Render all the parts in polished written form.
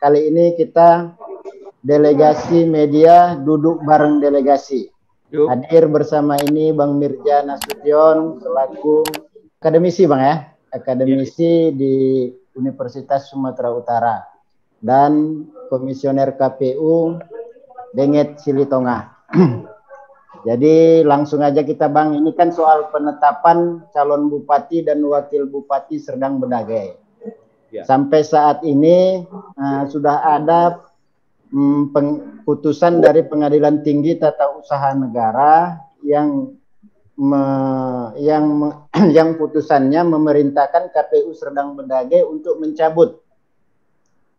kali ini kita delegasi media duduk bareng delegasi. Yuk. Hadir bersama ini Bang Mirja Nasution selaku akademisi Bang ya, akademisi di Universitas Sumatera Utara dan komisioner KPU Benget Silitonga. Jadi langsung aja kita Bang, ini kan soal penetapan calon bupati dan wakil bupati Serdang Bedagai. Ya. Sampai saat ini sudah ada putusan dari Pengadilan Tinggi Tata Usaha Negara yang putusannya memerintahkan KPU Serdang Bedagai untuk mencabut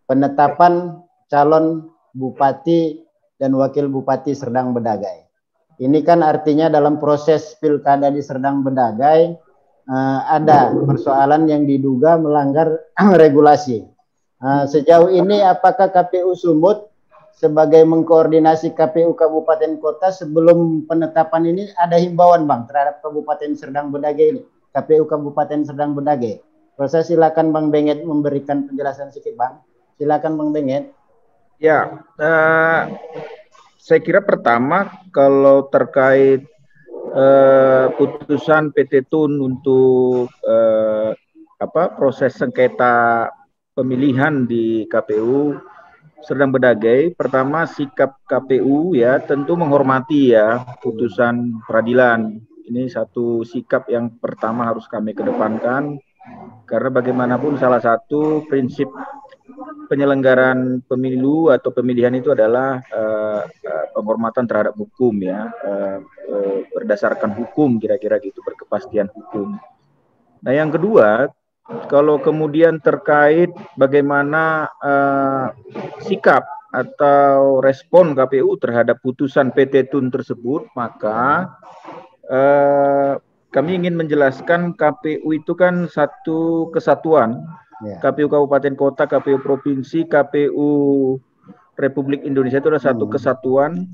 penetapan calon bupati dan wakil bupati Serdang Bedagai. Ini kan artinya dalam proses pilkada di Serdang Bedagai ada persoalan yang diduga melanggar regulasi. Sejauh ini apakah KPU Sumut sebagai mengkoordinasi KPU Kabupaten Kota sebelum penetapan ini ada himbauan Bang terhadap Kabupaten Serdang Bedagai ini, KPU Kabupaten Serdang Bedagai? Kalau saya silakan Bang Benget memberikan penjelasan sedikit Bang. Silakan Bang Benget. Ya, saya kira pertama kalau terkait putusan PT Tun untuk proses sengketa pemilihan di KPU Serdang Bedagai, pertama sikap KPU ya tentu menghormati ya putusan peradilan. Ini satu sikap yang pertama harus kami kedepankan karena bagaimanapun salah satu prinsip penyelenggaraan pemilu atau pemilihan itu adalah penghormatan terhadap hukum ya, berdasarkan hukum kira-kira gitu, berkepastian hukum. Nah yang kedua, kalau kemudian terkait bagaimana sikap atau respon KPU terhadap putusan PT Tun tersebut, maka kami ingin menjelaskan KPU itu kan satu kesatuan. Ya. KPU Kabupaten Kota, KPU Provinsi, KPU Republik Indonesia itu adalah satu kesatuan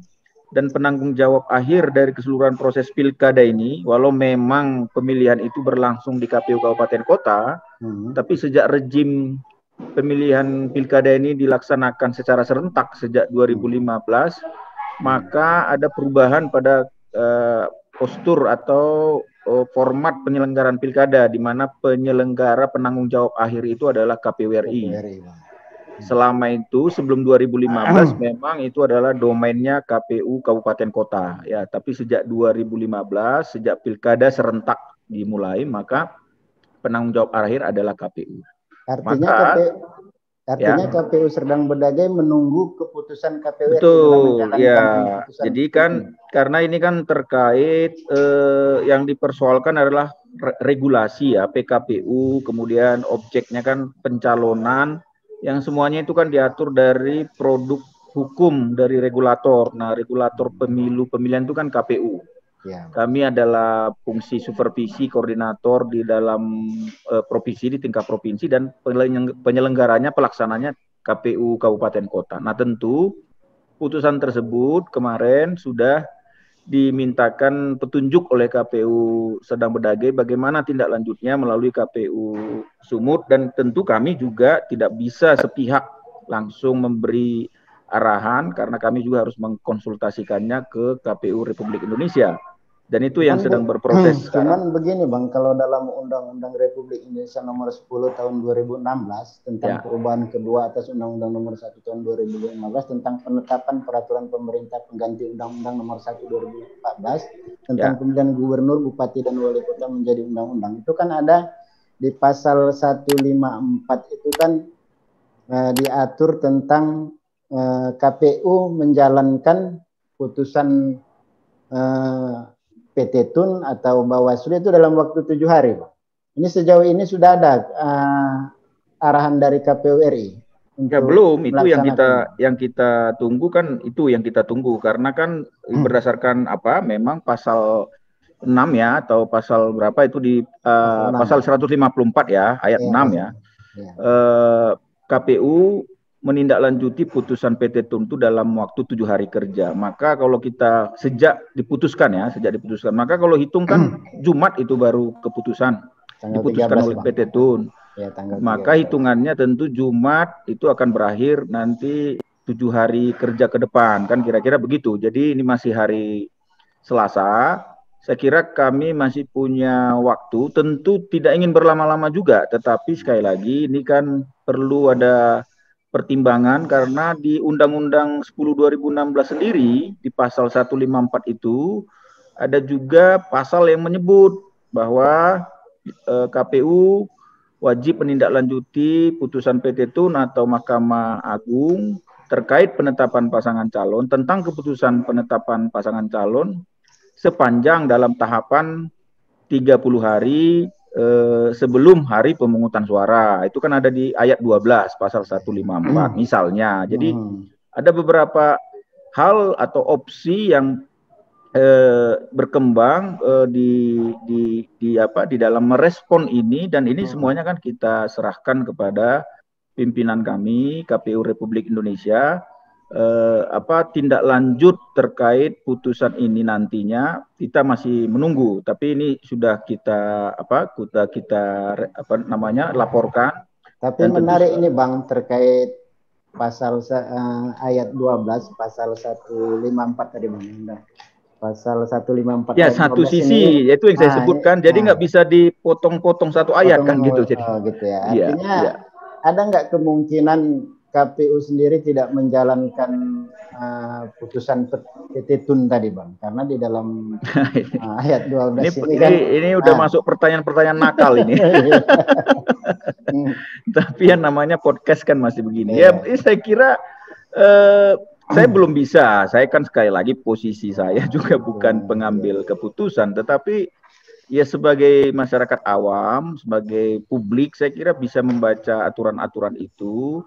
dan penanggung jawab akhir dari keseluruhan proses pilkada ini. Walau memang pemilihan itu berlangsung di KPU Kabupaten Kota, tapi sejak rejim pemilihan pilkada ini dilaksanakan secara serentak sejak 2015, maka ada perubahan pada postur atau format penyelenggaraan pilkada, di mana penyelenggara penanggung jawab akhir itu adalah KPU RI. Selama itu sebelum 2015 memang itu adalah domainnya KPU Kabupaten Kota ya, tapi sejak 2015 sejak pilkada serentak dimulai maka penanggung jawab akhir adalah KPU. Artinya KPU Serdang Bedagai menunggu keputusan KPU. Betul, ya. Jadi kan karena ini kan terkait yang dipersoalkan adalah regulasi ya, PKPU, kemudian objeknya kan pencalonan, yang semuanya itu kan diatur dari produk hukum dari regulator. Nah, regulator pemilihan itu kan KPU. Ya. Kami adalah fungsi supervisi koordinator di dalam provinsi, di tingkat provinsi, dan penyelenggaranya pelaksananya KPU Kabupaten Kota. Nah tentu putusan tersebut kemarin sudah dimintakan petunjuk oleh KPU Serdang Bedagai bagaimana tindak lanjutnya melalui KPU Sumut, dan tentu kami juga tidak bisa sepihak langsung memberi arahan karena kami juga harus mengkonsultasikannya ke KPU Republik Indonesia. Dan itu yang sedang berproses sekarang. Cuman begini Bang, kalau dalam Undang-Undang Republik Indonesia nomor 10 tahun 2016 tentang perubahan kedua atas Undang-Undang nomor 1 tahun 2015 tentang penetapan peraturan pemerintah pengganti Undang-Undang nomor 1 2014 tentang pemilihan gubernur, bupati dan wali kota menjadi undang-undang. Itu kan ada di pasal 154 itu kan diatur tentang KPU menjalankan putusan PT Tun atau Bawaslu itu dalam waktu 7 hari. Ini sejauh ini sudah ada arahan dari KPU RI? Ya belum, itu yang kita tunggu kan, itu yang kita tunggu karena kan berdasarkan memang pasal 6 ya atau pasal berapa itu di pasal 154 ya ayat 6 ya. KPU menindaklanjuti putusan PT Tun itu dalam waktu 7 hari kerja. Maka kalau kita sejak diputuskan, maka kalau hitung kan Jumat itu baru keputusan diputuskan oleh PT Tun. Ya, tanggal Maka 13. hitungannya tentu Jumat itu akan berakhir nanti 7 hari kerja ke depan, kan kira-kira begitu. Jadi ini masih hari Selasa. Saya kira kami masih punya waktu, tentu tidak ingin berlama-lama juga, tetapi sekali lagi ini kan perlu ada pertimbangan karena di Undang-Undang 10 2016 sendiri di pasal 154 itu ada juga pasal yang menyebut bahwa KPU wajib menindaklanjuti putusan PT Tun atau Mahkamah Agung terkait penetapan pasangan calon tentang keputusan penetapan pasangan calon sepanjang dalam tahapan 30 hari sebelum hari pemungutan suara. Itu kan ada di ayat 12 pasal 154 misalnya. Jadi ada beberapa hal atau opsi yang berkembang di dalam merespon ini, dan ini semuanya kan kita serahkan kepada pimpinan kami KPU Republik Indonesia. Tindak lanjut terkait putusan ini nantinya kita masih menunggu, tapi ini sudah kita laporkan. Tapi menarik ini Bang terkait pasal ayat 12 pasal 154 tadi Bang. Pasal 154 ya, satu sisi ini, yaitu yang saya sebutkan, jadi nggak bisa dipotong-potong satu ayat kan gitu. Jadi gitu ya. Artinya ada nggak kemungkinan KPU sendiri tidak menjalankan putusan PT Tun tadi Bang, karena di dalam ayat 12 ini udah masuk pertanyaan-pertanyaan nakal ini. Tapi yang namanya podcast kan masih begini. Ya, saya kira saya belum bisa. Saya kan sekali lagi posisi saya juga bukan pengambil keputusan, tetapi ya sebagai masyarakat awam, sebagai publik, saya kira bisa membaca aturan-aturan itu,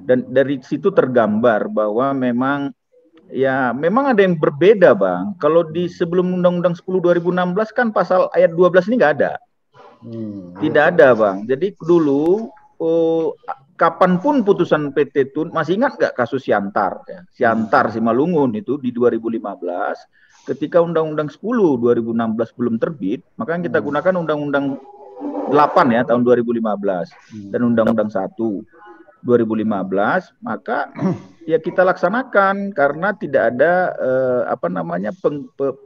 dan dari situ tergambar bahwa memang ada yang berbeda Bang. Kalau di sebelum Undang-Undang 10 2016 kan pasal ayat 12 ini nggak ada. Tidak ada Bang. Jadi dulu kapanpun putusan PT Tun, masih ingat nggak kasus Siantar? Ya? Siantar Simalungun itu di 2015, ketika Undang-Undang 10 2016 belum terbit, maka kita gunakan Undang-Undang 8 ya tahun 2015 dan Undang-Undang 1 2015, maka ya kita laksanakan karena tidak ada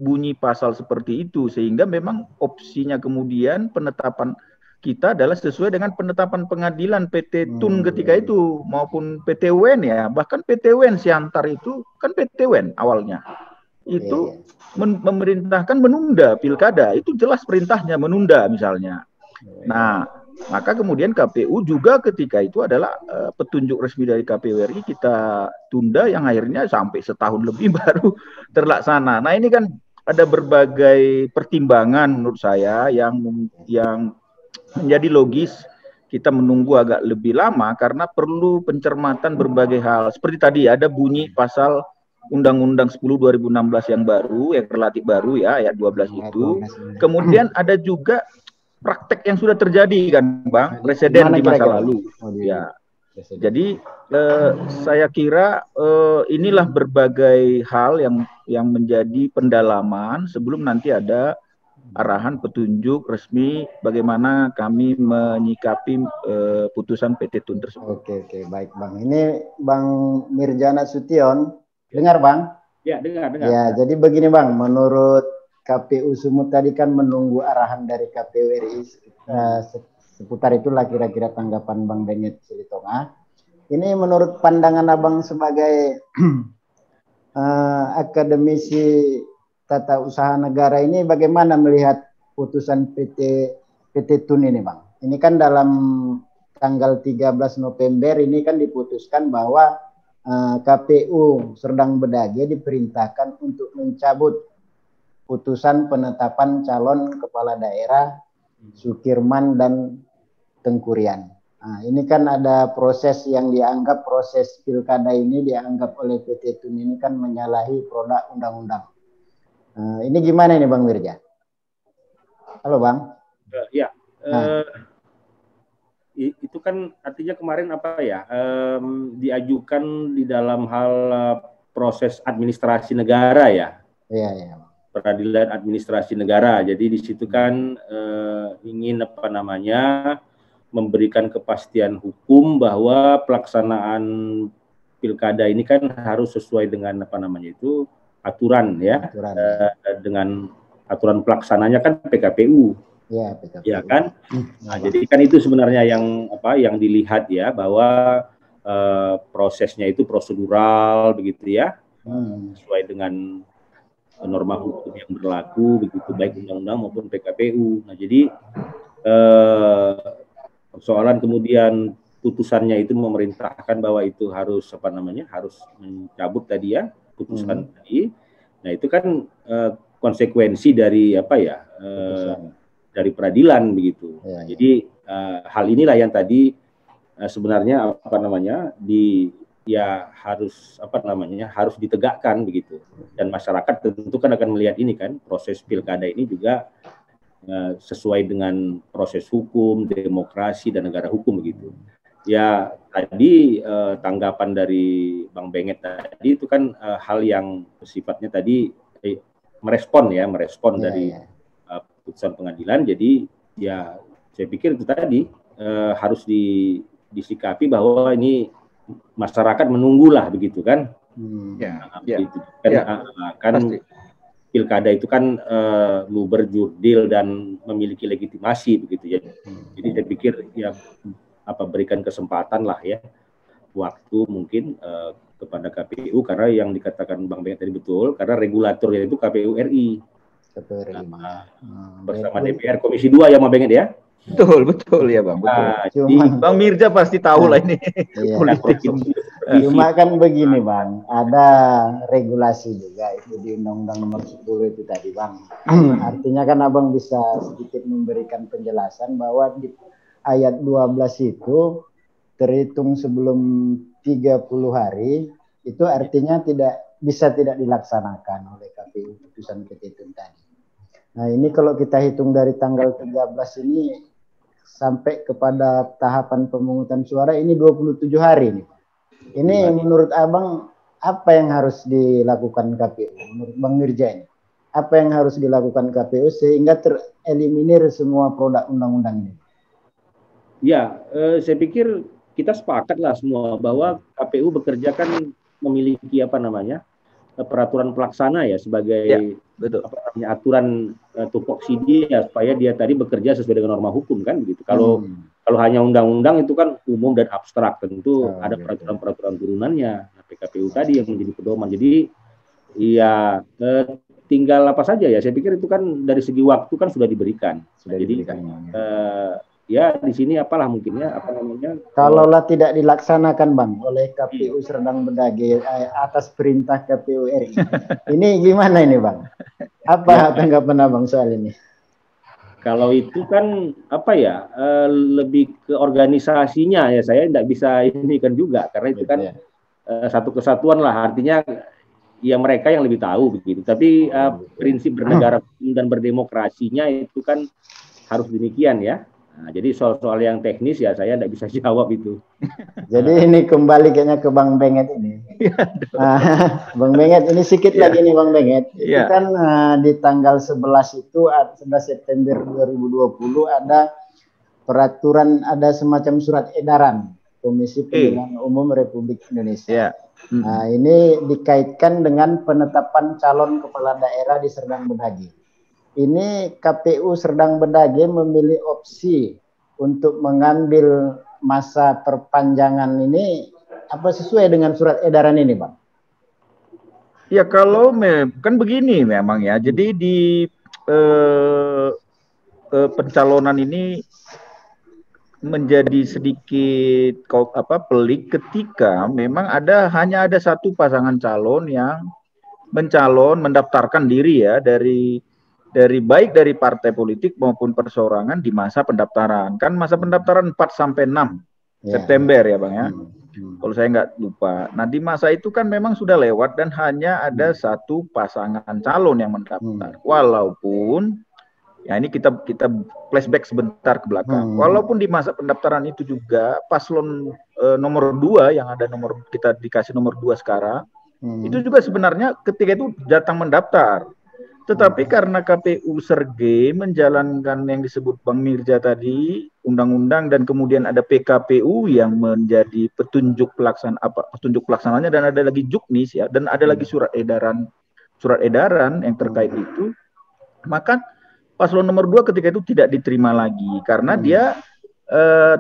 bunyi pasal seperti itu, sehingga memang opsinya kemudian penetapan kita adalah sesuai dengan penetapan pengadilan PT Tun ketika itu maupun PT UN ya, bahkan PT UN Siantar itu kan PT UN awalnya itu memerintahkan menunda pilkada, itu jelas perintahnya menunda misalnya. Nah, maka kemudian KPU juga ketika itu adalah petunjuk resmi dari KPU RI kita tunda, yang akhirnya sampai setahun lebih baru terlaksana. Nah, ini kan ada berbagai pertimbangan menurut saya yang menjadi logis kita menunggu agak lebih lama karena perlu pencermatan berbagai hal. Seperti tadi ada bunyi pasal Undang-Undang 10 2016 yang baru, yang relatif baru ya, ayat 12 itu. Kemudian ada juga praktek yang sudah terjadi kan Bang, presiden di masa lalu. Ya. Jadi saya kira inilah berbagai hal yang menjadi pendalaman sebelum nanti ada arahan petunjuk resmi bagaimana kami menyikapi putusan PT Tun tersebut. Oke, baik Bang. Ini Bang Mirjana Sution, dengar Bang? Ya, dengar. Ya, jadi begini Bang, menurut KPU Sumut tadi kan menunggu arahan dari KPU RI seputar itulah kira-kira tanggapan Bang Bennett Silitonga. Ini menurut pandangan Abang sebagai akademisi tata usaha negara ini bagaimana melihat putusan PT Tun ini Bang? Ini kan dalam tanggal 13 November ini kan diputuskan bahwa KPU Serdang Bedage diperintahkan untuk mencabut putusan penetapan calon kepala daerah Sukirman dan Tengkurian. Nah, ini kan ada proses yang dianggap proses pilkada ini dianggap oleh PT Tun ini kan menyalahi produk undang-undang. Ini gimana ini Bang Mirja? Halo Bang. Itu kan artinya kemarin diajukan di dalam hal proses administrasi negara ya. Iya. Peradilan administrasi negara. Jadi di situ kan ingin memberikan kepastian hukum bahwa pelaksanaan pilkada ini kan harus sesuai dengan apa namanya itu aturan ya, dengan aturan pelaksananya kan PKPU. Ya, PKPU. Ya kan? Nah, jadi kan itu sebenarnya yang dilihat ya, bahwa prosesnya itu prosedural begitu ya, sesuai dengan norma hukum yang berlaku begitu, baik undang-undang maupun PKPU. Nah, jadi persoalan kemudian putusannya itu memerintahkan bahwa itu harus harus mencabut tadi ya putusan tadi. Nah, itu kan konsekuensi dari dari peradilan begitu. Ya, nah, jadi hal inilah yang tadi sebenarnya harus ditegakkan begitu. Dan masyarakat tentu kan akan melihat ini kan, proses pilkada ini juga sesuai dengan proses hukum, demokrasi dan negara hukum begitu. Ya, tadi tanggapan dari Bang Benget tadi itu kan hal yang sifatnya tadi merespon dari putusan pengadilan. Jadi ya saya pikir itu tadi harus disikapi bahwa ini masyarakat menunggulah begitu kan. Begitu. Kan pilkada itu kan berjurdil dan memiliki legitimasi begitu ya. Jadi saya pikir ya berikan kesempatan lah ya, waktu mungkin kepada KPU, karena yang dikatakan Bang Benget tadi betul, karena regulatornya itu KPU RI. Bersama DPR Komisi 2 ya Bang Benget ya. Betul ya Bang, betul. Jadi Bang Mirza pasti tahu lah ini politik ini. Cuma kan begini Bang, ada regulasi juga itu di Undang-Undang Nomor 10 itu tadi Bang. Artinya kan Abang bisa sedikit memberikan penjelasan bahwa di ayat 12 itu terhitung sebelum 30 hari itu artinya tidak dilaksanakan oleh KPU putusan petitum tadi. Nah, ini kalau kita hitung dari tanggal 13 ini sampai kepada tahapan pemungutan suara ini 27 hari nih. Ini menurut Abang apa yang harus dilakukan KPU? Menurut Bang Mirza ini, apa yang harus dilakukan KPU sehingga tereliminir semua produk undang-undang ini? Ya, saya pikir kita sepakat lah semua bahwa KPU bekerja kan memiliki peraturan pelaksana ya sebagai aturan tupoksi dia supaya dia tadi bekerja sesuai dengan norma hukum kan begitu. Kalau hanya undang-undang itu kan umum dan abstrak, tentu ada peraturan-peraturan turunannya. Nah, PKPU tadi yang menjadi pedoman. Jadi ya tinggal apa saja ya. Saya pikir itu kan dari segi waktu kan sudah diberikan. Ya di sini kalaulah tidak dilaksanakan Bang oleh KPU Serdang Bedagai atas perintah KPU RI. Ini gimana ini Bang? Apa tanggapan Abang soal ini? Kalau itu kan lebih ke organisasinya ya, saya tidak bisa ini kan juga karena itu kan satu kesatuan lah, artinya ya mereka yang lebih tahu begitu. Tapi prinsip bernegara dan berdemokrasinya itu kan harus demikian ya. Nah, jadi soal yang teknis ya saya tidak bisa jawab itu. Jadi ini kembali kayaknya ke Bang Benget ini. Bang Benget ini sedikit lagi nih Bang Benget. Itu kan di tanggal 11 itu 11 September 2020 ada peraturan, ada semacam surat edaran Komisi Pemilihan Umum Republik Indonesia. Nah, ini dikaitkan dengan penetapan calon kepala daerah di Serdang Bedagai. Ini KPU Serdang Bedagai memilih opsi untuk mengambil masa perpanjangan ini sesuai dengan surat edaran ini, Bang? Ya kalau kan begini memang ya. Jadi di pencalonan ini menjadi sedikit pelik ketika memang hanya ada satu pasangan calon yang mendaftarkan diri ya dari baik dari partai politik maupun perseorangan di masa pendaftaran. Kan masa pendaftaran 4 sampai 6 September ya Bang ya. Kalau saya nggak lupa. Nah, di masa itu kan memang sudah lewat dan hanya ada satu pasangan calon yang mendaftar. Walaupun ya ini kita flashback sebentar ke belakang. Walaupun di masa pendaftaran itu juga paslon nomor 2 yang ada kita dikasih nomor 2 sekarang, itu juga sebenarnya ketika itu datang mendaftar. Tetapi karena KPU Serge menjalankan yang disebut Bang Mirza tadi, undang-undang dan kemudian ada PKPU yang menjadi petunjuk pelaksananya dan ada lagi juknis ya dan ada lagi surat edaran yang terkait itu, maka paslon nomor 2 ketika itu tidak diterima lagi karena dia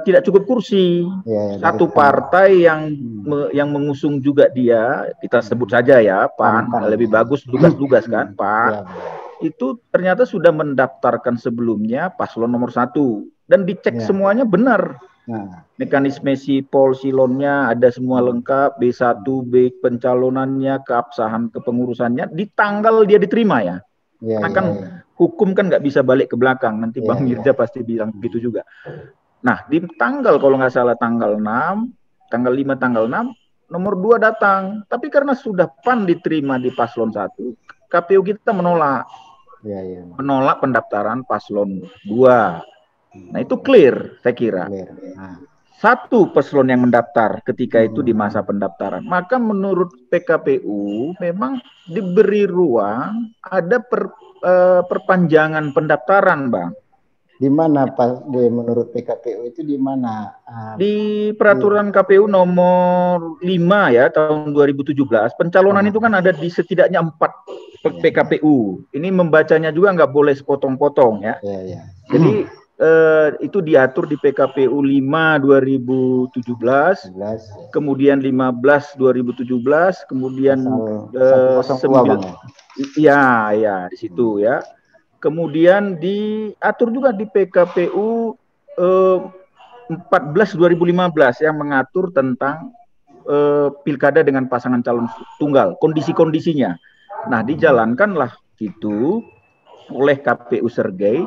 tidak cukup kursi. Satu partai yang mengusung juga dia, kita sebut saja ya PAN, lebih bagus tugas-tugas kan Pak. Itu ternyata sudah mendaftarkan sebelumnya paslon nomor 1 dan dicek semuanya benar. Mekanisme sipol silonnya ada semua lengkap, B1, B pencalonannya, keabsahan kepengurusannya, di tanggal dia diterima ya. Karena kan hukum kan nggak bisa balik ke belakang, nanti Bang Mirza pasti bilang begitu juga. Nah, di tanggal kalau nggak salah tanggal 6, tanggal 5, tanggal 6, nomor 2 datang. Tapi karena sudah PAN diterima di paslon 1, KPU kita menolak. Menolak pendaftaran paslon 2. Nah, itu clear saya kira. Satu paslon yang mendaftar ketika itu di masa pendaftaran. Maka menurut PKPU memang diberi ruang ada perpanjangan pendaftaran, Bang. Di mana Pak menurut PKPU itu di mana? Di peraturan KPU nomor 5 ya tahun 2017, pencalonan itu kan ada di setidaknya 4 PKPU. Ini membacanya juga nggak boleh sepotong-potong ya. Jadi itu diatur di PKPU 5 2017, kemudian 15 2017, kemudian 9 ya di situ ya. Kemudian diatur juga di PKPU 14 2015 yang mengatur tentang pilkada dengan pasangan calon tunggal, kondisi-kondisinya. Nah, dijalankanlah itu oleh KPU Sergei,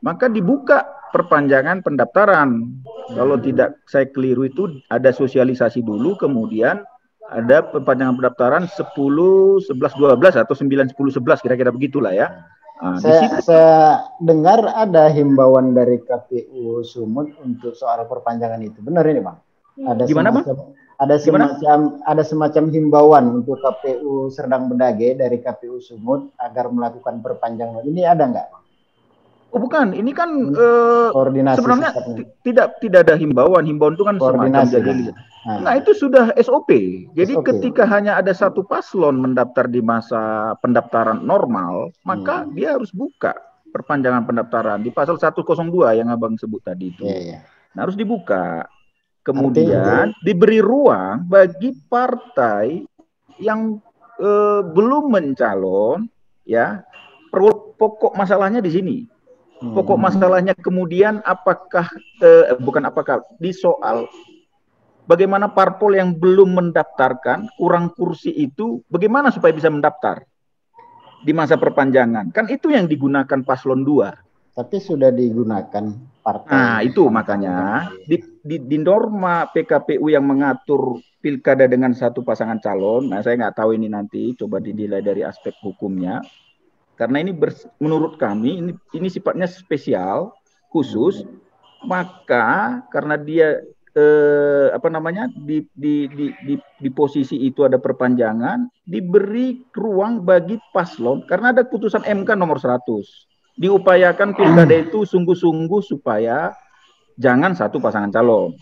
maka dibuka perpanjangan pendaftaran. Kalau tidak saya keliru itu ada sosialisasi dulu, kemudian ada perpanjangan pendaftaran 10, 11, 12 atau 9, 10, 11 kira-kira begitulah ya. Nah, saya dengar ada himbauan dari KPU Sumut untuk soal perpanjangan itu. Benar ini, Bang? Gimana, Bang? Ada semacam himbauan untuk KPU Serdang Bedagai dari KPU Sumut agar melakukan perpanjangan. Ini ada nggak? Oh bukan, ini kan koordinasi sebenarnya tidak ada himbauan. Himbauan itu kan semacam jadi. Nah itu sudah SOP. Jadi ketika hanya ada satu paslon mendaftar di masa pendaftaran normal, maka dia harus buka perpanjangan pendaftaran di pasal 102 yang Abang sebut tadi itu. Nah, harus dibuka. Kemudian diberi ruang bagi partai yang belum mencalon, ya. Pokok masalahnya di sini. Pokok masalahnya kemudian di soal bagaimana parpol yang belum mendaftarkan kurang kursi itu bagaimana supaya bisa mendaftar di masa perpanjangan. Kan itu yang digunakan paslon 2. Tapi sudah digunakan partai. Nah, itu makanya di norma PKPU yang mengatur pilkada dengan satu pasangan calon, nah saya nggak tahu ini nanti coba dinilai dari aspek hukumnya. Karena ini menurut kami ini sifatnya spesial, khusus, maka karena dia di posisi itu ada perpanjangan, diberi ruang bagi paslon karena ada putusan MK nomor 100. Diupayakan pilkada itu sungguh-sungguh supaya jangan satu pasangan calon.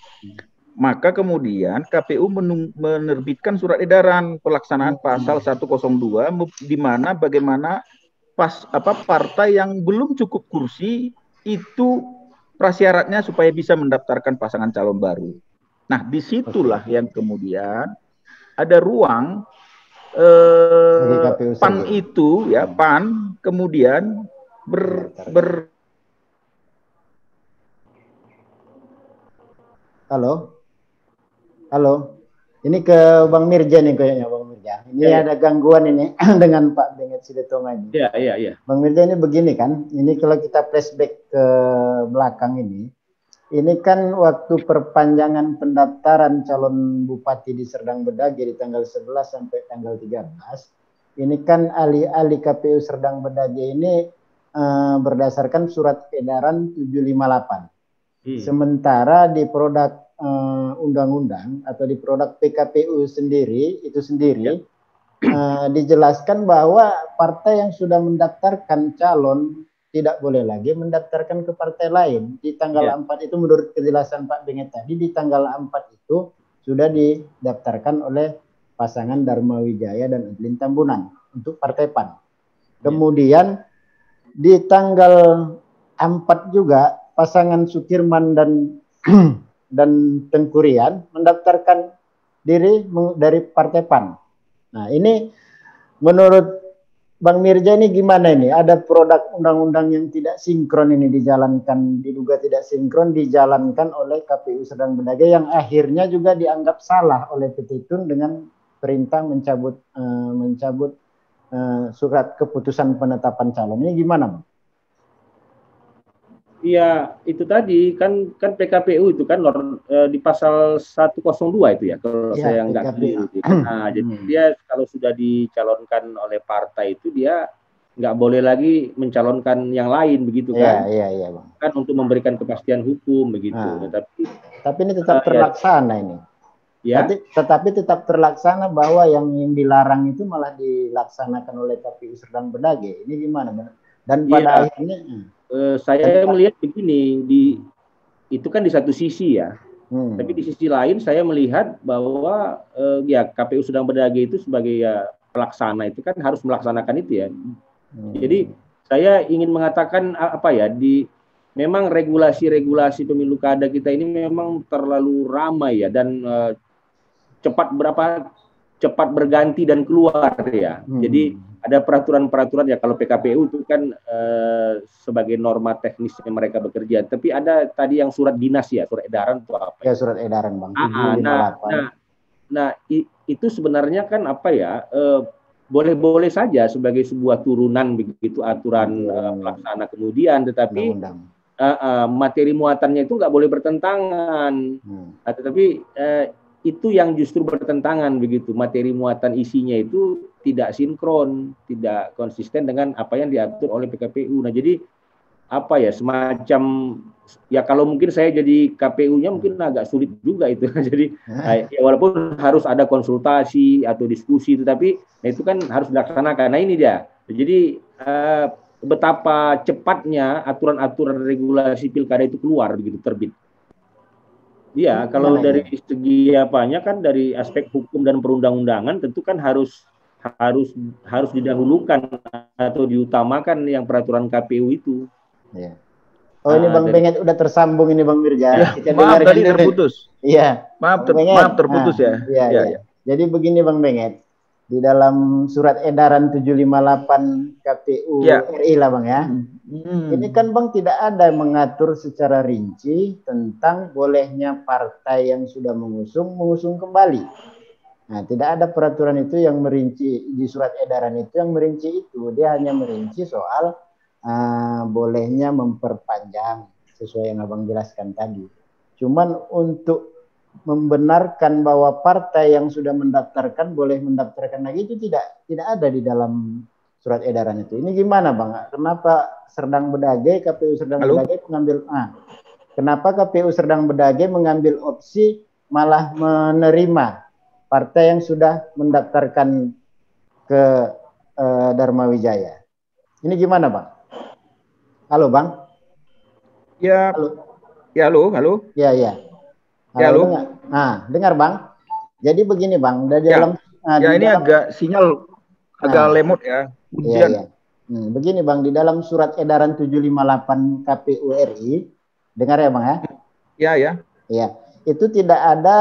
Maka kemudian KPU menerbitkan surat edaran pelaksanaan pasal 102 di mana bagaimana partai yang belum cukup kursi itu prasyaratnya supaya bisa mendaftarkan pasangan calon baru. Nah, disitulah yang kemudian ada ruang PAN itu ya PAN kemudian Halo, ini ke Bang Mirja nih kayaknya Bang Mirja. Ini ada gangguan ini dengan Pak Benget Sidetonga ini. Iya. Bang Mirja ini begini kan, ini kalau kita flashback ke belakang ini kan waktu perpanjangan pendaftaran calon bupati di Serdang Bedagai di tanggal 11 sampai tanggal 13, ini kan ahli-ahli KPU Serdang Bedagai ini berdasarkan surat edaran 758. Sementara di produk undang-undang atau di produk PKPU sendiri dijelaskan bahwa partai yang sudah mendaftarkan calon tidak boleh lagi mendaftarkan ke partai lain. Di tanggal 4 itu menurut kejelasan Pak Benget tadi, di tanggal 4 itu sudah didaftarkan oleh pasangan Dharma Wijaya dan Edlin Tambunan untuk Partai PAN. Kemudian di tanggal 4 juga pasangan Sukirman dan Tengku Rian mendaftarkan diri dari Partai PAN. Nah, ini menurut Bang Mirza ini gimana ini? Ada produk undang-undang yang tidak sinkron ini dijalankan, diduga tidak sinkron dijalankan oleh KPU Serdang Bedagai yang akhirnya juga dianggap salah oleh Petitun dengan perintah mencabut surat keputusan penetapan calon. Ini gimana, Bang? Iya, itu tadi kan PKPU itu kan di pasal 102 itu ya, kalau saya nggak keliru. Nah, jadi dia kalau sudah dicalonkan oleh partai itu dia nggak boleh lagi mencalonkan yang lain begitu kan? Iya, Bang. Kan untuk memberikan kepastian hukum begitu. Nah, tapi ini tetap terlaksana ini. Ya. Tetapi tetap terlaksana bahwa yang dilarang itu malah dilaksanakan oleh KPU Serdang Bedagai. Ini gimana, Bang? Dan pada akhirnya saya melihat begini, itu kan di satu sisi ya, tapi di sisi lain saya melihat bahwa ya KPU Serdang Bedagai itu sebagai pelaksana itu kan harus melaksanakan itu ya. Jadi saya ingin mengatakan apa ya, memang regulasi pemilu kada kita ini memang terlalu ramai ya, dan cepat berganti dan keluar ya. Jadi ada peraturan-peraturan ya, kalau PKPU itu kan sebagai norma teknis yang mereka bekerja. Tapi ada tadi yang surat dinas ya, surat edaran atau apa? Ya, surat edaran, Bang. Nah, itu sebenarnya kan apa ya? Boleh-boleh saja sebagai sebuah turunan begitu aturan pelaksana kemudian, tetapi materi muatannya itu nggak boleh bertentangan. Tetapi itu yang justru bertentangan begitu, materi muatan isinya itu tidak sinkron, tidak konsisten dengan apa yang diatur oleh PKPU. Nah, jadi apa ya, semacam ya, kalau mungkin saya jadi KPU-nya mungkin agak sulit juga itu. Jadi ya, walaupun harus ada konsultasi atau diskusi, tetapi itu kan harus dilaksanakan. Nah, ini dia. Jadi betapa cepatnya aturan-aturan regulasi pilkada itu keluar begitu, terbit. Iya, kalau dari segi apanya kan, dari aspek hukum dan perundang-undangan tentu kan harus didahulukan atau diutamakan yang peraturan KPU itu. Ya. Oh, ini Bang Benget udah tersambung ini, Bang Mirza. Ya, maaf tadi terputus. Iya. Maaf terputus ya. Iya. Jadi begini, Bang Benget. Di dalam surat edaran 758 KPU RI lah, Bang ya. Ini kan, Bang, tidak ada mengatur secara rinci tentang bolehnya partai yang sudah mengusung kembali. Nah, tidak ada peraturan itu yang merinci di surat edaran itu, yang merinci itu. Dia hanya merinci soal bolehnya memperpanjang sesuai yang Abang jelaskan tadi. Cuman untuk membenarkan bahwa partai yang sudah mendaftarkan boleh mendaftarkan lagi itu tidak ada di dalam surat edaran itu. Ini gimana, Bang? Kenapa KPU Serdang Bedagai kenapa KPU Serdang Bedagai mengambil opsi malah menerima partai yang sudah mendaftarkan ke Dharma Wijaya? Ini gimana, Bang? Halo, Bang? Ya. Halo. Ya, halo. Ya. Halo, dengar, Bang. Jadi begini, Bang, dari dalam ini agak sinyal agak lemot ya. Hujan. Iya. Begini, Bang, di dalam surat edaran 758 KPU RI, dengar ya, Bang ya? Iya. Itu tidak ada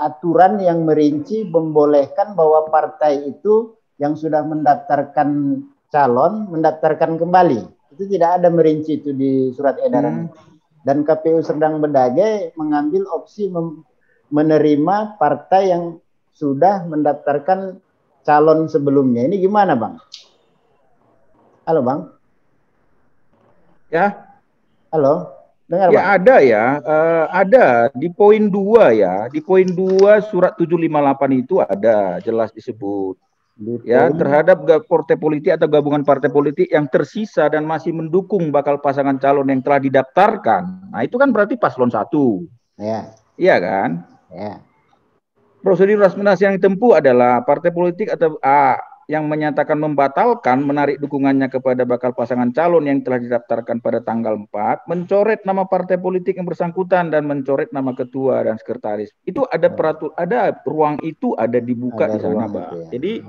aturan yang merinci membolehkan bahwa partai itu yang sudah mendaftarkan calon mendaftarkan kembali. Itu tidak ada merinci itu di surat edaran. Dan KPU Serdang Bedagai mengambil opsi menerima partai yang sudah mendaftarkan calon sebelumnya. Ini gimana, Bang? Halo, Bang? Ya. Halo? Dengar, ya, Bang? Ada ya. Ada. Di poin 2 ya. Di poin 2 surat 758 itu ada jelas disebut. Ya, terhadap partai politik atau gabungan partai politik yang tersisa dan masih mendukung bakal pasangan calon yang telah didaftarkan. Nah, itu kan berarti paslon 1. Ya. Iya kan? Ya. Prosedur administrasi yang ditempuh adalah partai politik atau yang menyatakan membatalkan menarik dukungannya kepada bakal pasangan calon yang telah didaftarkan pada tanggal 4, mencoret nama partai politik yang bersangkutan dan mencoret nama ketua dan sekretaris. Itu ada ruang itu ada dibuka di sana, Bang. Ya? Jadi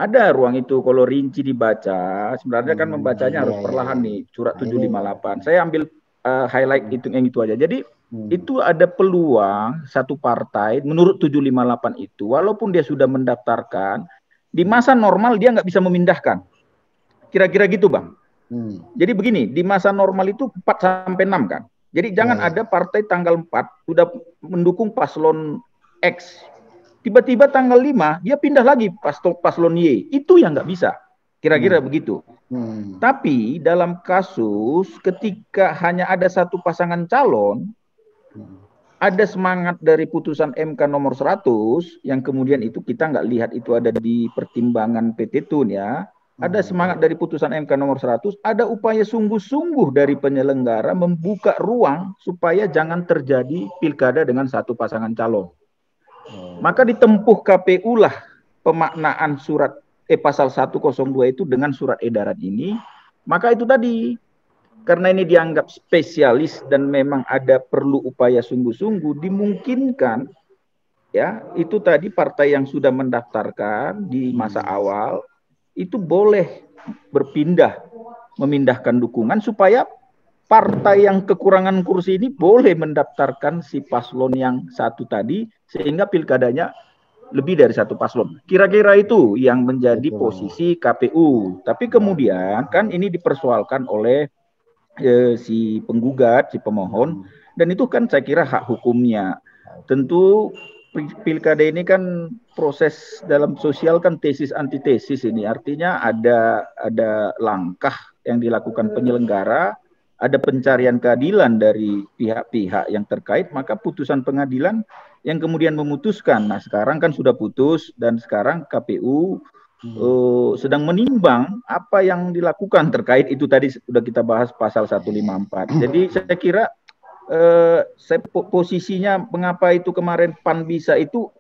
ada ruang itu kalau rinci dibaca. Sebenarnya kan membacanya harus perlahan nih, surat 758. Saya ambil highlight yang itu aja. Jadi itu ada peluang satu partai menurut 758 itu, walaupun dia sudah mendaftarkan, di masa normal dia nggak bisa memindahkan. Kira-kira gitu, Bang. Jadi begini, di masa normal itu 4 sampai 6 kan. Jadi jangan ada partai tanggal 4 sudah mendukung paslon X. Tiba-tiba tanggal 5 dia pindah lagi paslon Y. Itu yang nggak bisa. Kira-kira begitu. Tapi dalam kasus ketika hanya ada satu pasangan calon, ada semangat dari putusan MK nomor 100 yang kemudian itu kita nggak lihat itu ada di pertimbangan PT Tun ya. Ada semangat dari putusan MK nomor 100, ada upaya sungguh-sungguh dari penyelenggara membuka ruang supaya jangan terjadi pilkada dengan satu pasangan calon. Maka ditempuh KPU lah pemaknaan pasal 102 itu dengan surat edaran ini. Maka itu tadi, karena ini dianggap spesialis dan memang ada perlu upaya sungguh-sungguh, dimungkinkan ya itu tadi partai yang sudah mendaftarkan di masa awal itu boleh memindahkan dukungan supaya partai yang kekurangan kursi ini boleh mendaftarkan si paslon yang satu tadi sehingga pilkadanya lebih dari satu paslon. Kira-kira itu yang menjadi posisi KPU. Tapi kemudian kan ini dipersoalkan oleh si penggugat, si pemohon, dan itu kan saya kira hak hukumnya. Tentu pilkada ini kan proses dalam sosial kan tesis antitesis ini, artinya ada langkah yang dilakukan penyelenggara, ada pencarian keadilan dari pihak-pihak yang terkait, maka putusan pengadilan yang kemudian memutuskan. Nah sekarang kan sudah putus dan sekarang KPU sedang menimbang apa yang dilakukan terkait itu tadi sudah kita bahas pasal 154. Jadi saya kira posisinya mengapa itu kemarin PAN bisa itu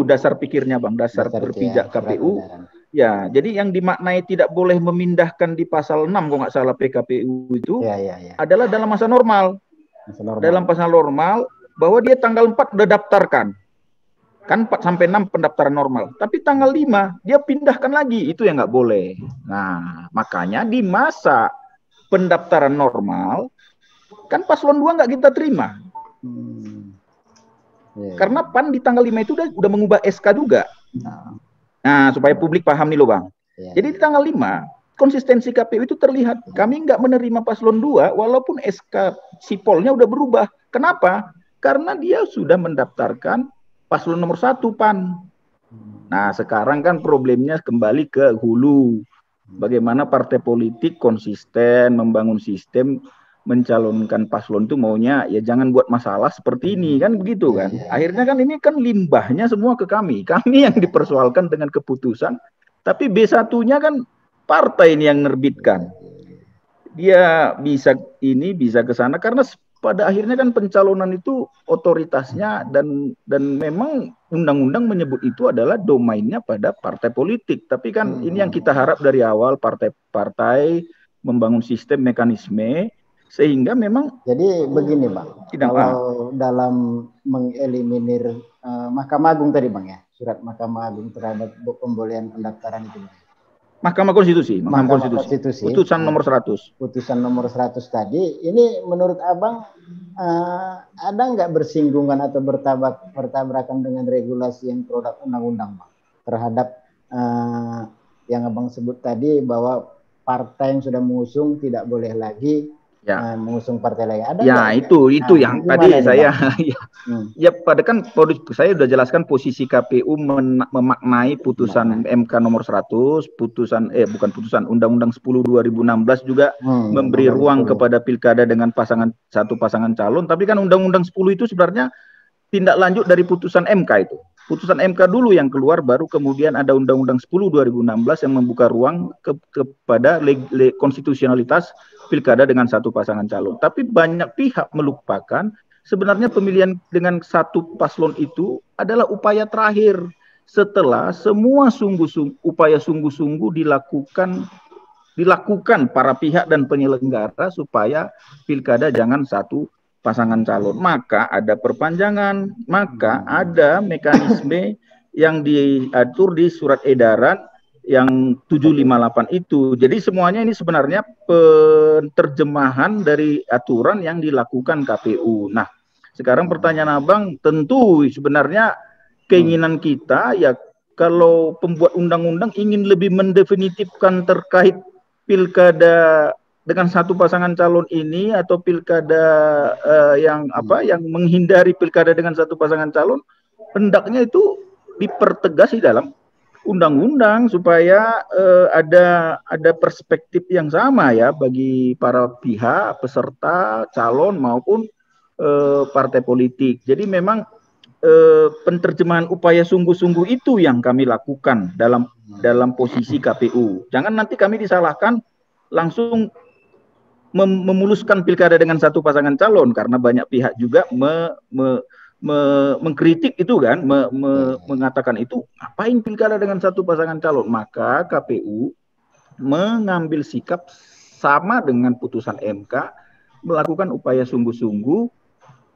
dasar pikirnya Bang, dasar berpijak KPU. Ya, jadi yang dimaknai tidak boleh memindahkan di pasal 6 kalau nggak salah PKPU itu adalah dalam masa normal. Dalam masa normal bahwa dia tanggal 4 udah daftarkan. Kan 4 sampai 6 pendaftaran normal. Tapi tanggal 5 dia pindahkan lagi. Itu yang nggak boleh. Nah, makanya di masa pendaftaran normal, kan paslon 2 nggak kita terima. Karena PAN di tanggal 5 itu udah mengubah SK juga. Nah, supaya publik paham nih loh Bang. Jadi di tanggal 5, konsistensi KPU itu terlihat. Kami nggak menerima paslon 2 walaupun SK sipolnya udah berubah. Kenapa? Karena dia sudah mendaftarkan paslon nomor 1 PAN. Nah sekarang kan problemnya kembali ke hulu. Bagaimana partai politik konsisten membangun sistem mencalonkan paslon itu maunya ya jangan buat masalah seperti ini kan begitu kan. Akhirnya kan ini kan limbahnya semua ke kami. Kami yang dipersoalkan dengan keputusan. Tapi B1-nya kan partai ini yang nerbitkan. Dia bisa ini bisa ke sana karena pada akhirnya kan pencalonan itu otoritasnya dan memang undang-undang menyebut itu adalah domainnya pada partai politik. Tapi kan ini yang kita harap dari awal, partai-partai membangun sistem mekanisme sehingga memang. Jadi begini Bang, kalau dalam mengeliminir Mahkamah Agung tadi Bang ya, surat Mahkamah Agung terhadap pembolehan pendaftaran itu Bang. Mahkamah Konstitusi. Putusan nomor 100. Putusan nomor 100 tadi, ini menurut Abang ada nggak bersinggungan atau bertabrakan dengan regulasi yang produk undang-undang Bang? Terhadap yang Abang sebut tadi bahwa partai yang sudah mengusung tidak boleh lagi mengusung partai lain. Ada itu yang tadi saya pada kan saya sudah jelaskan posisi KPU memaknai putusan MK nomor 100, Undang-Undang 10 2016 juga memberi ruang kepada pilkada dengan satu pasangan calon, tapi kan Undang-Undang 10 itu sebenarnya tindak lanjut dari putusan MK itu. Putusan MK dulu yang keluar, baru kemudian ada Undang-Undang 10 2016 yang membuka ruang kepada konstitusionalitas pilkada dengan satu pasangan calon. Tapi banyak pihak melupakan sebenarnya pemilihan dengan satu paslon itu adalah upaya terakhir. setelah semua upaya sungguh-sungguh dilakukan para pihak dan penyelenggara supaya pilkada jangan satu pasangan calon. Maka ada perpanjangan, maka ada mekanisme yang diatur di surat edaran yang 758 itu. Jadi semuanya ini sebenarnya penerjemahan dari aturan yang dilakukan KPU. Nah, sekarang pertanyaan Abang, tentu sebenarnya keinginan kita ya kalau pembuat undang-undang ingin lebih mendefinitifkan terkait pilkada dengan satu pasangan calon ini atau pilkada yang menghindari pilkada dengan satu pasangan calon, hendaknya itu dipertegas di dalam undang-undang supaya ada perspektif yang sama ya bagi para pihak peserta calon maupun partai politik. Jadi memang penerjemahan upaya sungguh-sungguh itu yang kami lakukan dalam posisi KPU. Jangan nanti kami disalahkan langsung memuluskan pilkada dengan satu pasangan calon, karena banyak pihak juga mengkritik itu kan, mengatakan itu ngapain pilkada dengan satu pasangan calon. Maka KPU mengambil sikap sama dengan putusan MK, melakukan upaya sungguh-sungguh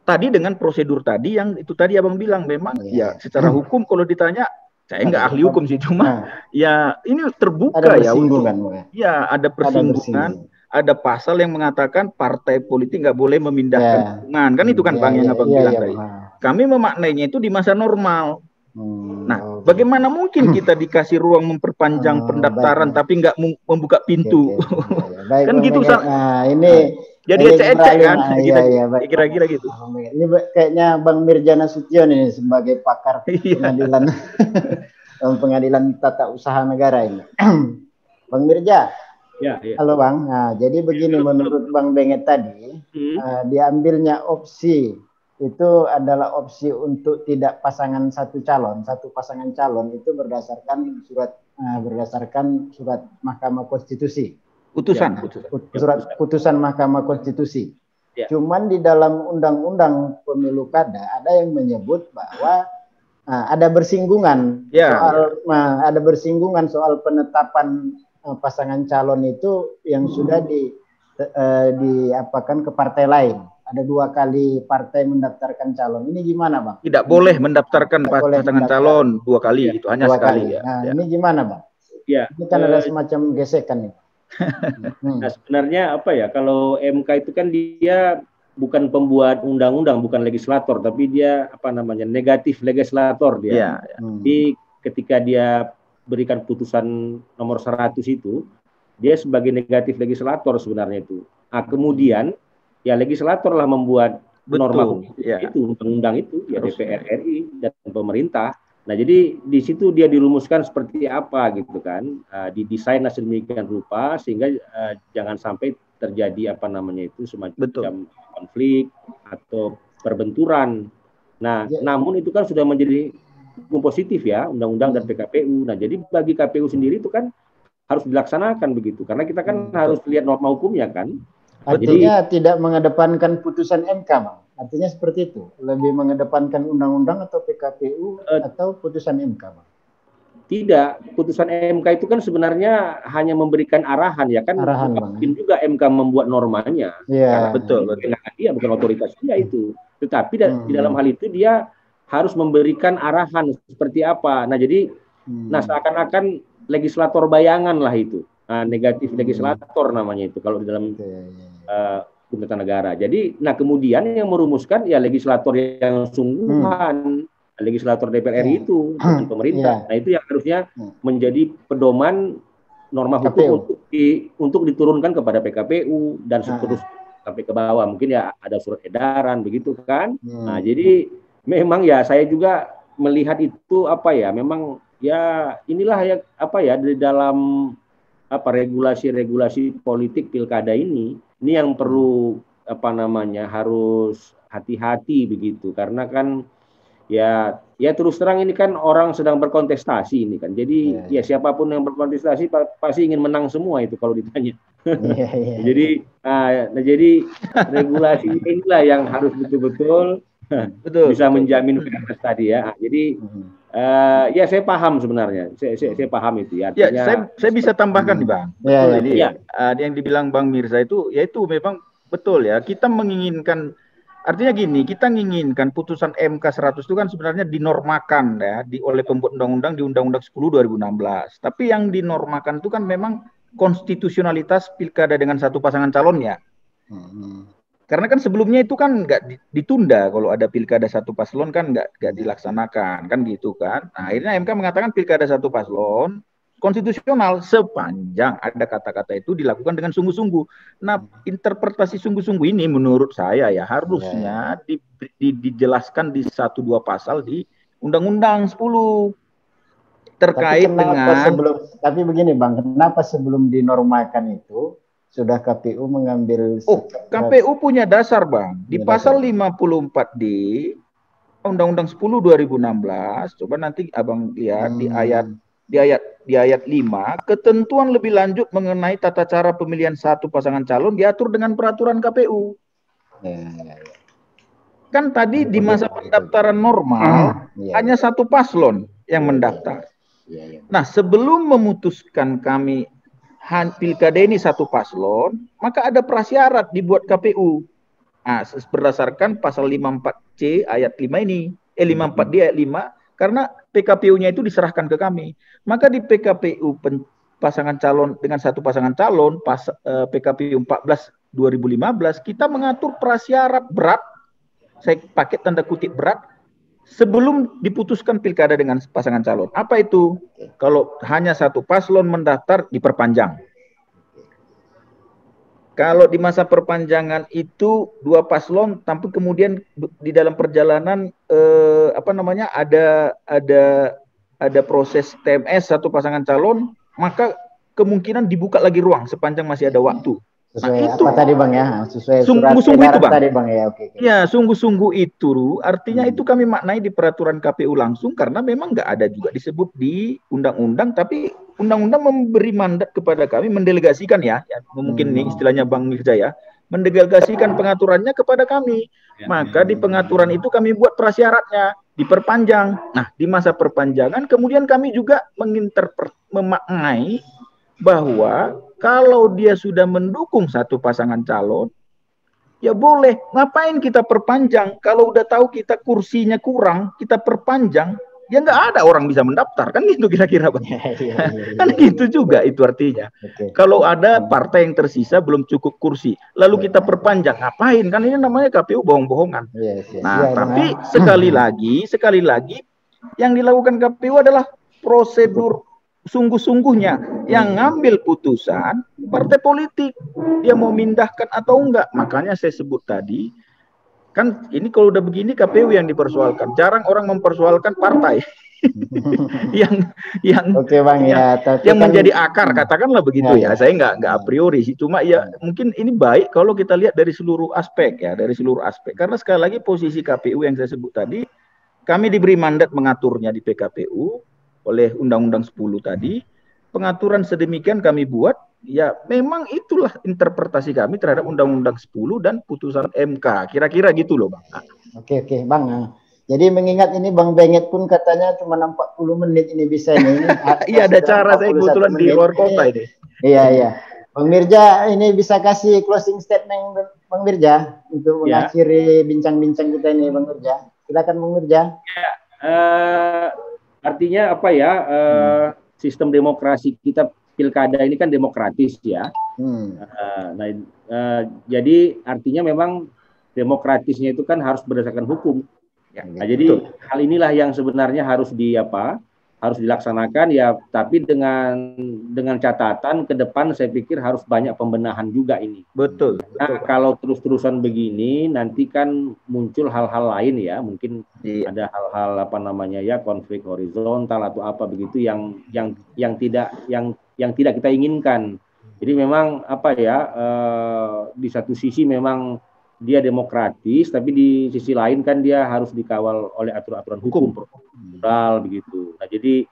tadi dengan prosedur tadi yang itu tadi Abang bilang. Memang ya secara hukum kalau ditanya, saya nggak ahli hukum sih, cuma ya ini terbuka ya untuk ya ada persinggungan. Ada pasal yang mengatakan partai politik nggak boleh memindahkan dukungan, kan itu kan Bang yang Abang bilang tadi. Kami memaknainya itu di masa normal. Nah, bagaimana mungkin kita dikasih ruang memperpanjang pendaftaran tapi nggak membuka pintu? Kan gitu. Nah, ini jadi ecek-ecek kan? Kira-kira gitu. Ini kayaknya Bang Mirja Nasution ini sebagai pakar pengadilan pengadilan tata usaha negara ini. Bang Mirja. Ya. Halo Bang. Nah, jadi begini, menurut Bang Benget tadi, diambilnya opsi itu adalah opsi untuk tidak satu pasangan calon itu berdasarkan surat Mahkamah Konstitusi. Putusan Mahkamah Konstitusi. Ya. Cuman di dalam Undang-Undang Pemilu Kada ada yang menyebut bahwa ada bersinggungan soal penetapan pasangan calon itu yang sudah diapakan ke partai lain. Ada 2 kali partai mendaftarkan calon. Ini gimana Bang? Tidak boleh mendaftarkan pasangan calon 2 kali, itu hanya sekali. Nah, ini gimana Bang? Ya. Ini kan ada semacam gesekan nih. Nah, sebenarnya kalau MK itu kan dia bukan pembuat undang-undang, bukan legislator, tapi dia negatif legislator dia. Jadi ketika dia berikan putusan nomor 100 itu, dia sebagai negatif legislator sebenarnya itu. Nah, kemudian ya legislator lah membuat norma hukum itu, undang-undang itu, ya DPR RI dan pemerintah. Nah, jadi di situ dia dirumuskan seperti apa gitu kan, didesain sedemikian rupa sehingga jangan sampai terjadi semacam konflik atau perbenturan. Nah, namun itu kan sudah menjadi hukum positif ya, undang-undang dan PKPU. Nah, jadi bagi KPU sendiri itu kan harus dilaksanakan begitu, karena kita kan harus lihat norma hukumnya kan. Artinya tidak mengedepankan putusan MK, Bang. Artinya seperti itu, lebih mengedepankan undang-undang atau PKPU atau putusan MK, Bang. Tidak, putusan MK itu kan sebenarnya hanya memberikan arahan ya kan. Mungkin juga MK membuat normanya. Iya. Betul. Dia bukan otoritas dia itu. Tetapi di dalam hal itu dia harus memberikan arahan seperti apa. Nah, jadi seakan-akan legislator bayangan lah itu. Nah, negatif legislator namanya itu kalau di dalam hukum tata negara. Jadi, kemudian yang merumuskan ya legislator yang sungguhan, legislator DPR RI itu dengan pemerintah. Nah, itu yang harusnya menjadi pedoman norma hukum untuk diturunkan kepada PKPU dan seterusnya sampai ke bawah. Mungkin ya ada surat edaran begitu kan. Nah, jadi memang ya saya juga melihat itu memang ya inilah ya di dalam regulasi politik pilkada ini yang perlu harus hati-hati begitu, karena kan ya terus terang ini kan orang sedang berkontestasi ini kan, jadi siapapun yang berkontestasi pasti ingin menang semua itu kalau ditanya. Jadi regulasi inilah yang harus betul-betul Betul, bisa betul. menjamin fairness tadi ya. Jadi ya saya paham sebenarnya, saya paham itu ya. Ya, Artinya, saya bisa tambahkan nih Bang. Ya, Betul ya, ini ya. yang dibilang Bang Mirza itu, yaitu memang betul ya. Kita menginginkan, artinya gini, kita menginginkan putusan MK 100 itu kan sebenarnya dinormakan ya oleh pembuat undang-undang di Undang-Undang 10 2016. Tapi yang dinormakan itu kan memang konstitusionalitas pilkada dengan satu pasangan calonnya. Karena kan sebelumnya itu kan nggak ditunda kalau ada pilkada satu paslon kan nggak dilaksanakan kan gitu kan. Nah, akhirnya MK mengatakan pilkada satu paslon konstitusional sepanjang ada kata-kata itu dilakukan dengan sungguh-sungguh. Nah, interpretasi sungguh-sungguh ini menurut saya ya harusnya dijelaskan di 1-2 pasal di Undang-Undang 10 terkait dengan. Tapi begini Bang, kenapa sebelum dinormalkan itu sudah KPU mengambil KPU punya dasar Bang di pasal 54D Undang-Undang 10 2016. Coba nanti Abang lihat di ayat 5, ketentuan lebih lanjut mengenai tata cara pemilihan satu pasangan calon diatur dengan peraturan KPU. Kan tadi di masa pendaftaran normal hanya satu paslon yang mendaftar. Nah, sebelum memutuskan kami pilkada ini satu paslon, maka ada prasyarat dibuat KPU. Nah, berdasarkan pasal 54C ayat 5 ini, 54D ayat 5, karena PKPU-nya itu diserahkan ke kami. Maka di PKPU pasangan calon dengan satu pasangan calon, PKPU 14 2015, kita mengatur prasyarat berat, saya pakai tanda kutip berat, sebelum diputuskan pilkada dengan pasangan calon. Apa itu? Kalau hanya satu paslon mendaftar, diperpanjang. Kalau di masa perpanjangan itu 2 paslon, tapi kemudian di dalam perjalanan ada proses TMS satu pasangan calon, maka kemungkinan dibuka lagi ruang sepanjang masih ada waktu. Sesuai apa tadi Bang ya? Sesuai sungguh-sungguh itu Bang. Tadi Bang ya. Oke. Ya, sungguh-sungguh itu artinya itu kami maknai di peraturan KPU langsung karena memang nggak ada juga disebut di undang-undang, tapi undang-undang memberi mandat kepada kami mendelegasikan ya mungkin ini istilahnya Bang Mirza ya, mendelegasikan pengaturannya kepada kami. Maka di pengaturan itu kami buat prasyaratnya, diperpanjang. Nah, di masa perpanjangan kemudian kami juga memaknai bahwa kalau dia sudah mendukung satu pasangan calon, ya boleh. Ngapain kita perpanjang? Kalau udah tahu kita kursinya kurang, kita perpanjang, ya nggak ada orang bisa mendaftar. Kan gitu kira-kira Bang. Kan gitu juga itu artinya. Kalau ada partai yang tersisa belum cukup kursi, lalu kita perpanjang, ngapain? Kan ini namanya KPU bohong-bohongan. Nah, tapi sekali lagi, yang dilakukan KPU adalah prosedur sungguh-sungguhnya. Yang ngambil putusan partai politik, dia mau mindahkan atau enggak. Makanya saya sebut tadi, kan ini kalau udah begini KPU yang dipersoalkan. Jarang orang mempersoalkan partai yang menjadi akar, katakanlah begitu ya. Saya nggak a priori sih, cuma ya mungkin ini baik kalau kita lihat dari seluruh aspek ya, Karena sekali lagi posisi KPU yang saya sebut tadi, kami diberi mandat mengaturnya di PKPU oleh Undang-Undang 10 tadi. Pengaturan sedemikian kami buat, ya memang itulah interpretasi kami terhadap Undang-Undang 10 dan putusan MK. Kira-kira gitu loh Bang. Oke Bang. Jadi mengingat ini Bang Benget pun katanya cuma 40 menit ini bisa ini. Iya, ada cara, saya kebetulan di luar kota ini. Iya. Bang Mirza ini bisa kasih closing statement Bang Mirza untuk mengakhiri bincang-bincang kita ini Bang Mirza. Silakan Bang Mirza. Ya, artinya apa ya, sistem demokrasi kita pilkada ini kan demokratis ya. Jadi artinya memang demokratisnya itu kan harus berdasarkan hukum. Nah, jadi hal inilah yang sebenarnya harus dilaksanakan ya, tapi dengan catatan ke depan saya pikir harus banyak pembenahan juga ini. Betul. Nah, kalau terus-terusan begini nanti kan muncul hal-hal lain ya, mungkin ada hal-hal konflik horizontal atau apa begitu yang tidak kita inginkan. Jadi memang di satu sisi memang dia demokratis, tapi di sisi lain kan dia harus dikawal oleh aturan-aturan hukum prosedural begitu. Nah, jadi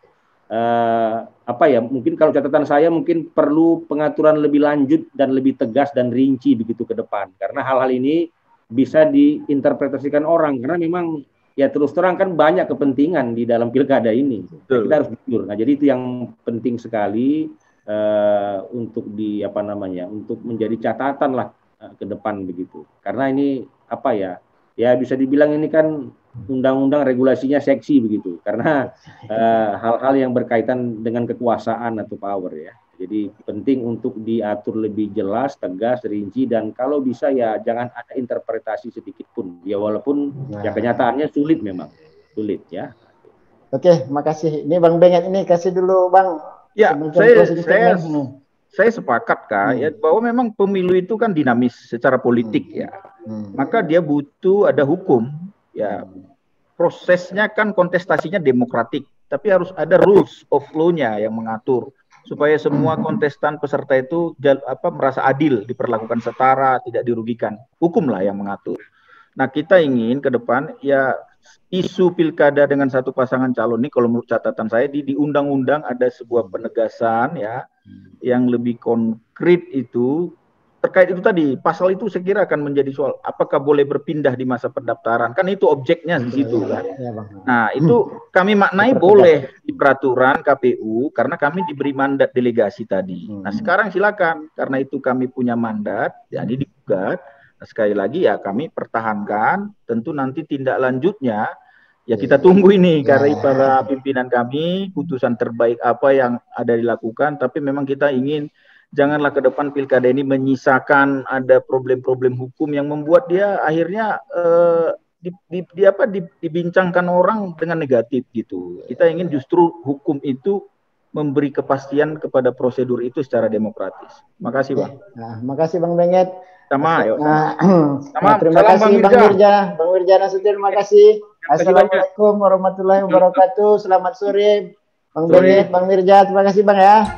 mungkin kalau catatan saya mungkin perlu pengaturan lebih lanjut dan lebih tegas dan rinci begitu ke depan, karena hal-hal ini bisa diinterpretasikan orang, karena memang ya terus terang kan banyak kepentingan di dalam pilkada ini. Kita harus jujur. Nah, jadi itu yang penting sekali untuk untuk menjadi catatan lah ke depan begitu. Karena ini ya bisa dibilang ini kan undang-undang regulasinya seksi begitu. Karena hal-hal yang berkaitan dengan kekuasaan atau power ya. Jadi penting untuk diatur lebih jelas, tegas, rinci, dan kalau bisa ya jangan ada interpretasi sedikit pun. Ya walaupun ya kenyataannya sulit memang. Sulit ya. Oke, makasih. Ini Bang Benget ini kasih dulu Bang. Ya, saya sepakat Kak ya bahwa memang pemilu itu kan dinamis secara politik ya. Maka dia butuh ada hukum ya. Prosesnya kan kontestasinya demokratik, tapi harus ada rules of law-nya yang mengatur supaya semua kontestan peserta itu merasa adil, diperlakukan setara, tidak dirugikan. Hukumlah yang mengatur. Nah, kita ingin ke depan ya isu pilkada dengan satu pasangan calon ini, kalau menurut catatan saya di undang-undang ada sebuah penegasan ya yang lebih konkret itu terkait itu tadi. Pasal itu saya kira akan menjadi soal apakah boleh berpindah di masa pendaftaran, kan itu objeknya di situ kan. Nah, itu kami maknai boleh di peraturan KPU karena kami diberi mandat delegasi tadi. Nah, sekarang silakan karena itu kami punya mandat jadi digugat. Nah, sekali lagi ya kami pertahankan, tentu nanti tindak lanjutnya ya kita tunggu ini karena para pimpinan kami putusan terbaik apa yang ada dilakukan, tapi memang kita ingin janganlah ke depan pilkada ini menyisakan ada problem-problem hukum yang membuat dia akhirnya dibincangkan orang dengan negatif gitu. Kita ingin justru hukum itu memberi kepastian kepada prosedur itu secara demokratis. Makasih Bang. Nah, makasih Bang Benget. Sama, yuk. Terima kasih Bang Mirja. Bang Mirja Nasution, terima kasih. Assalamualaikum warahmatullahi wabarakatuh. Selamat sore Bang Benget, Bang Mirja. Terima kasih Bang ya.